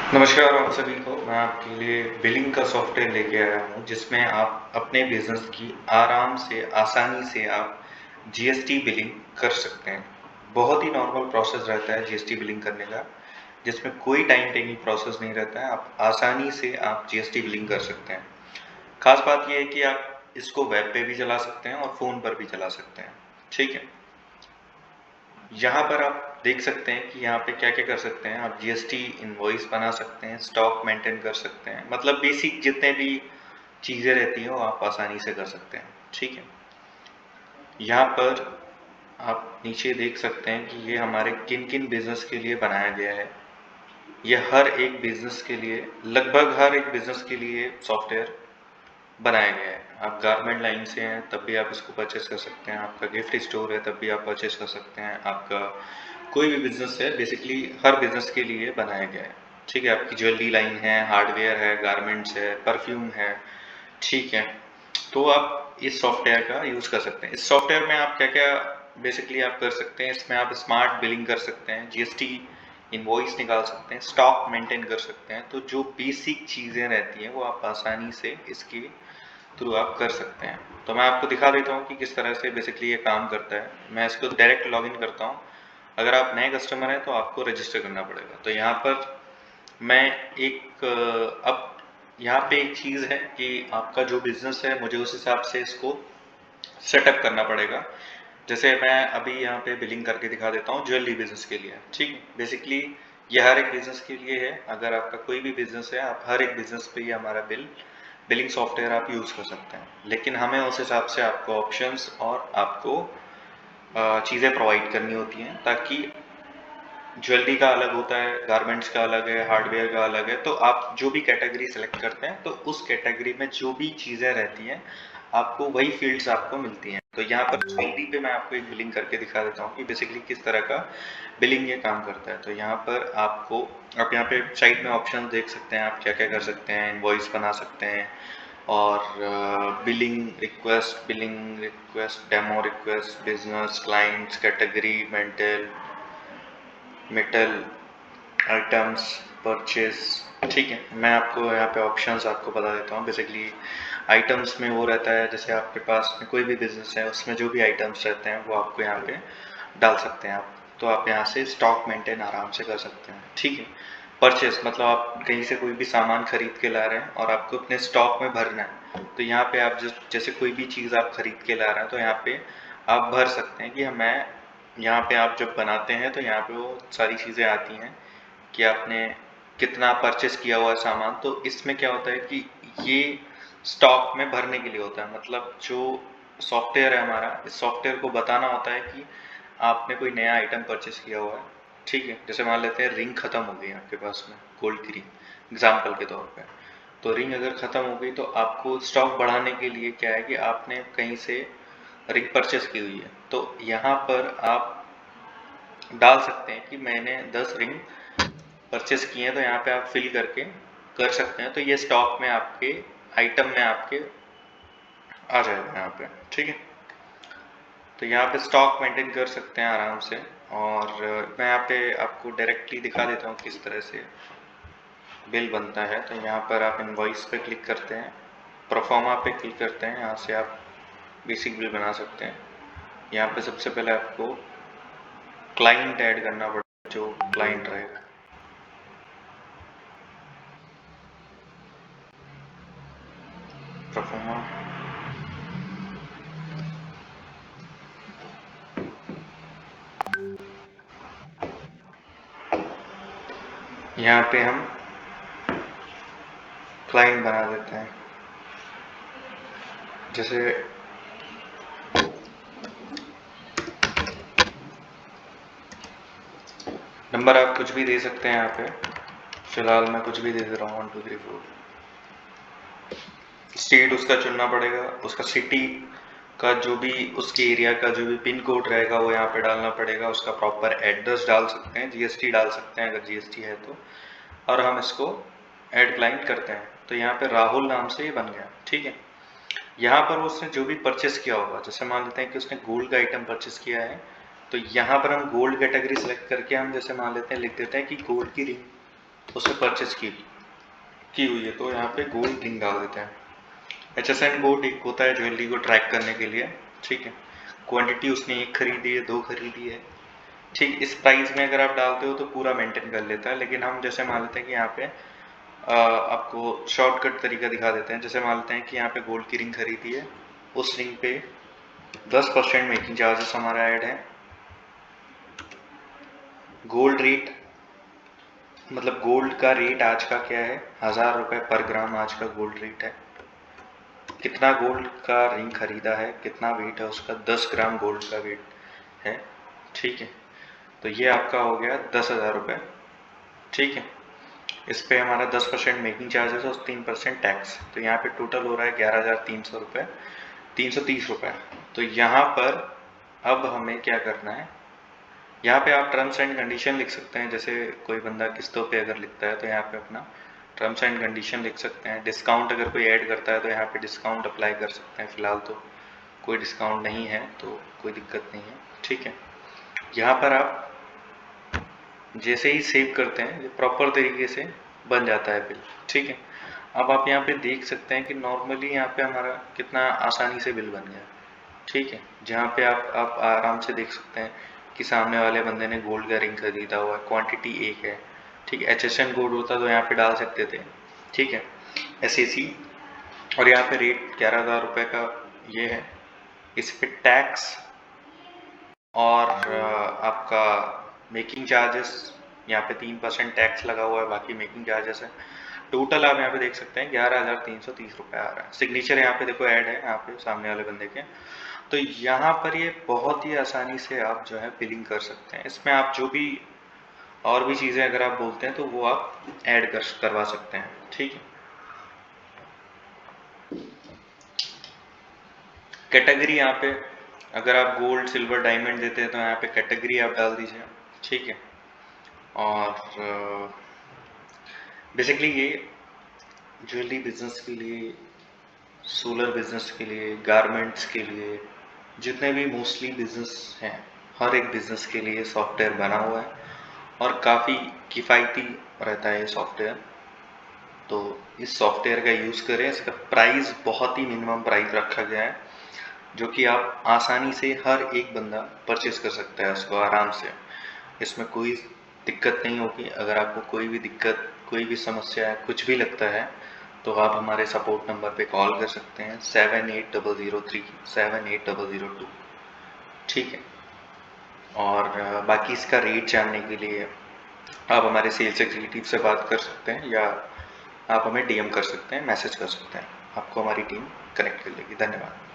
नमस्कार आप सभी को। मैं आपके लिए बिलिंग का सॉफ्टवेयर लेके आया हूँ जिसमें आप अपने बिजनेस की आराम से आसानी से आप जीएसटी बिलिंग कर सकते हैं। बहुत ही नॉर्मल प्रोसेस रहता है जीएसटी बिलिंग करने का, जिसमें कोई टाइम टेकिंग प्रोसेस नहीं रहता है। आप आसानी से आप जीएसटी बिलिंग कर सकते हैं। खास बात यह है कि आप इसको वेब पे भी चला सकते हैं और फ़ोन पर भी चला सकते हैं। ठीक है, यहाँ पर आप देख सकते हैं कि यहाँ पे क्या-क्या कर सकते हैं। आप जीएसटी इनवॉइस बना सकते हैं, स्टॉक मेंटेन कर सकते हैं, मतलब बेसिक जितने भी चीज़ें रहती हैं वो आप आसानी से कर सकते हैं। ठीक है, यहाँ पर आप नीचे देख सकते हैं कि ये हमारे किन-किन बिज़नेस के लिए बनाया गया है। ये हर एक बिज़नेस के लिए, लगभग हर एक बिज़नेस के लिए सॉफ्टवेयर बनाया गया है। आप गारमेंट लाइन से हैं तब भी आप इसको परचेस कर सकते हैं, आपका गिफ्ट स्टोर है तब भी आप परचेस कर सकते हैं, आपका कोई भी बिज़नेस है, बेसिकली हर बिज़नेस के लिए बनाया गया है। ठीक है, आपकी ज्वेलरी लाइन है, हार्डवेयर है, गारमेंट्स है, परफ्यूम है। ठीक है, तो आप इस सॉफ्टवेयर का यूज़ कर सकते हैं। इस सॉफ्टवेयर में आप क्या-क्या बेसिकली आप कर सकते हैं, इसमें आप स्मार्ट बिलिंग कर सकते हैं, जीएसटी इनवॉइस निकाल सकते हैं, स्टॉक मेंटेन कर सकते हैं। तो जो बेसिक चीज़ें रहती हैं वो आप आसानी से इसके थ्रू आप कर सकते हैं। तो मैं आपको दिखा देता हूँ कि किस तरह से बेसिकली ये काम करता है। मैं इसको डायरेक्ट लॉगिन करता हूँ। अगर आप नए कस्टमर हैं तो आपको रजिस्टर करना पड़ेगा। तो यहाँ पर मैं अब यहाँ पे एक चीज़ है कि आपका जो बिज़नेस है मुझे उस हिसाब से इसको सेटअप करना पड़ेगा। जैसे मैं अभी यहाँ पे बिलिंग करके दिखा देता हूँ ज्वेलरी बिज़नेस के लिए। ठीक है, बेसिकली ये हर एक बिज़नेस के लिए है। अगर आपका कोई भी बिज़नेस है, आप हर एक बिज़नेस पे ये हमारा बिलिंग सॉफ्टवेयर आप यूज़ कर सकते हैं। लेकिन हमें उस हिसाब से आपको ऑप्शंस और आपको चीज़ें प्रोवाइड करनी होती हैं, ताकि ज्वेलरी का अलग होता है, गारमेंट्स का अलग है, हार्डवेयर का अलग है। तो आप जो भी कैटेगरी सेलेक्ट करते हैं तो उस कैटेगरी में जो भी चीज़ें रहती हैं आपको वही फील्ड्स आपको मिलती हैं। तो यहाँ पर ज्वेलरी पे मैं आपको एक बिलिंग करके दिखा देता हूँ कि बेसिकली किस तरह का बिलिंग ये काम करता है। तो यहाँ पर आप यहाँ पे साइड में ऑप्शन देख सकते हैं, आप क्या क्या कर सकते हैं। इनवॉइस बना सकते हैं और billing request, demo request, business, clients, category, metal, items, purchase. ठीक है, मैं आपको यहाँ पे ऑप्शंस आपको बता देता हूँ। बेसिकली आइटम्स में वो रहता है, जैसे आपके पास में कोई भी बिजनेस है उसमें जो भी आइटम्स रहते हैं वो आपको यहाँ पे डाल सकते हैं आप। तो आप यहाँ से स्टॉक मेंटेन आराम से कर सकते हैं। ठीक है, परचेस मतलब आप कहीं से कोई भी सामान खरीद के ला रहे हैं और आपको अपने स्टॉक में भरना है। तो यहाँ पे आप जैसे कोई भी चीज़ आप खरीद के ला रहे हैं तो यहाँ पे आप भर सकते हैं कि मैं यहाँ पे आप जब बनाते हैं तो यहाँ पे वो सारी चीज़ें आती हैं कि आपने कितना परचेस किया हुआ है सामान। तो इसमें क्या होता है कि ये स्टॉक में भरने के लिए होता है, मतलब जो सॉफ्टवेयर है हमारा, इस सॉफ्टवेयर को बताना होता है कि आपने कोई नया आइटम परचेस किया हुआ है। ठीक है, जैसे मान लेते हैं रिंग खत्म हो गई आपके पास में, गोल्ड की रिंग एग्जाम्पल के तौर पे। तो रिंग अगर खत्म हो गई तो आपको स्टॉक बढ़ाने के लिए क्या है कि आपने कहीं से रिंग परचेस की हुई है। तो यहाँ पर आप डाल सकते हैं कि मैंने 10 रिंग परचेस किए हैं, तो यहाँ पे आप फिल करके कर सकते हैं। तो ये स्टॉक में आपके आइटम में आपके आ जाएगा यहाँ पे। ठीक है, तो यहाँ पे स्टॉक मेंटेन कर सकते हैं आराम से। और मैं यहाँ पे आपको डायरेक्टली दिखा देता हूँ किस तरह से बिल बनता है। तो यहाँ पर आप इनवॉइस पे क्लिक करते हैं, प्रोफॉर्मा पे क्लिक करते हैं, यहाँ से आप बेसिक बिल बना सकते हैं। यहाँ पे सबसे पहले आपको क्लाइंट ऐड करना पड़ेगा, जो क्लाइंट रहेगा। प्रोफॉर्मा, यहाँ पे हम क्लाइंट बना देते हैं। जैसे नंबर आप कुछ भी दे सकते हैं यहाँ पे। फिलहाल मैं कुछ भी दे दे रहा हूँ, 1 2 3 4। स्टेट उसका चुनना पड़ेगा, उसका सिटी का जो भी उसके एरिया का जो भी पिन कोड रहेगा वो यहाँ पे डालना पड़ेगा। उसका प्रॉपर एड्रेस डाल सकते हैं, जीएसटी डाल सकते हैं अगर जीएसटी है तो। और हम इसको ऐड क्लाइंट करते हैं। तो यहाँ पे राहुल नाम से ये बन गया। ठीक है, यहाँ पर उसने जो भी परचेस किया होगा, जैसे मान लेते हैं कि उसने गोल्ड का आइटम परचेस किया है, तो यहाँ पर हम गोल्ड कैटेगरी सेलेक्ट करके हम जैसे मान लेते हैं, लिख देते हैं कि गोल्ड की रिंग उसे परचेज की हुई है, तो यहाँ पे गोल्ड रिंग डाल देते हैं। HSN कोड एक होता है ज्वेलरी को ट्रैक करने के लिए, ठीक है। क्वांटिटी उसने 1 खरीदी है, 2 खरीदी है, ठीक। इस प्राइस में अगर आप डालते हो तो पूरा मेंटेन कर लेता है। लेकिन हम जैसे मान लेते हैं कि यहाँ पे आपको शॉर्टकट तरीका दिखा देते हैं। जैसे मान लेते हैं कि यहाँ पे गोल्ड की रिंग खरीदी है, उस रिंग पे 10% मेकिंग चार्जेस हमारा ऐड है। गोल्ड रेट, मतलब गोल्ड का रेट आज का क्या है, 1000 रुपये पर ग्राम आज का गोल्ड रेट है। कितना गोल्ड का रिंग खरीदा है, कितना वेट है उसका, 10 ग्राम गोल्ड का वेट है, ठीक है। तो ये आपका हो गया 10,000 रुपये, ठीक है। इस पे हमारा 10% मेकिंग चार्जेस और 3% टैक्स, तो यहाँ पे टोटल हो रहा है 11,300 रुपये, 330 रुपये। तो यहाँ पर अब हमें क्या करना है, यहाँ पे आप टर्म्स एंड कंडीशन लिख सकते हैं। जैसे कोई बंदा किस्तों पे अगर लिखता है तो यहाँ पे अपना टर्म्स एंड कंडीशन लिख सकते हैं। डिस्काउंट अगर कोई ऐड करता है तो यहाँ पे डिस्काउंट अप्लाई कर सकते हैं। फिलहाल तो कोई डिस्काउंट नहीं है तो कोई दिक्कत नहीं है, ठीक है। यहाँ पर आप जैसे ही सेव करते हैं ये प्रॉपर तरीके से बन जाता है बिल, ठीक है। अब आप यहाँ पे देख सकते हैं कि नॉर्मली यहाँ पे हमारा कितना आसानी से बिल बन गया, ठीक है। जहाँ पे आप आराम से देख सकते हैं कि सामने वाले बंदे ने गोल्ड का रिंग खरीदा हुआ है, क्वांटिटी 1 है, ठीक है। HSN कोड होता तो यहाँ पे डाल सकते थे, ठीक है, SAC। और यहाँ पे रेट 11,000 रुपये का ये है। इस पे टैक्स और आपका मेकिंग चार्जेस, यहाँ पे 3% टैक्स लगा हुआ है, बाकी मेकिंग चार्जेस है। टोटल आप यहाँ पे देख सकते हैं 11,330 रुपये आ रहा है। सिग्नेचर यहाँ पे देखो ऐड है यहाँ पे सामने वाले बंदे के। तो यहाँ पर ये बहुत ही आसानी से आप जो है बिलिंग कर सकते हैं। इसमें आप जो भी और भी चीज़ें अगर आप बोलते हैं तो वो आप ऐड करवा सकते हैं, ठीक है। कैटेगरी यहाँ पे अगर आप गोल्ड सिल्वर डायमंड देते हैं तो यहाँ पे कैटेगरी आप डाल दीजिए, ठीक है। और बेसिकली ये ज्वेलरी बिजनेस के लिए, सोलर बिजनेस के लिए, गारमेंट्स के लिए, जितने भी मोस्टली बिजनेस हैं, हर एक बिजनेस के लिए सॉफ्टवेयर बना हुआ है और काफ़ी किफ़ायती रहता है ये सॉफ्टवेयर। तो इस सॉफ्टवेयर का यूज़ करें। इसका प्राइस बहुत ही मिनिमम प्राइस रखा गया है, जो कि आप आसानी से हर एक बंदा परचेज कर सकता है उसको आराम से। इसमें कोई दिक्कत नहीं होगी। अगर आपको कोई भी दिक्कत, कोई भी समस्या है, कुछ भी लगता है तो आप हमारे सपोर्ट नंबर पे कॉल कर सकते हैं 7803 7802, ठीक है। और बाकी इसका रेट जानने के लिए आप हमारे सेल्स एग्जीक्यूटिव से बात कर सकते हैं या आप हमें DM कर सकते हैं, मैसेज कर सकते हैं। आपको हमारी टीम कनेक्ट कर लेगी। धन्यवाद।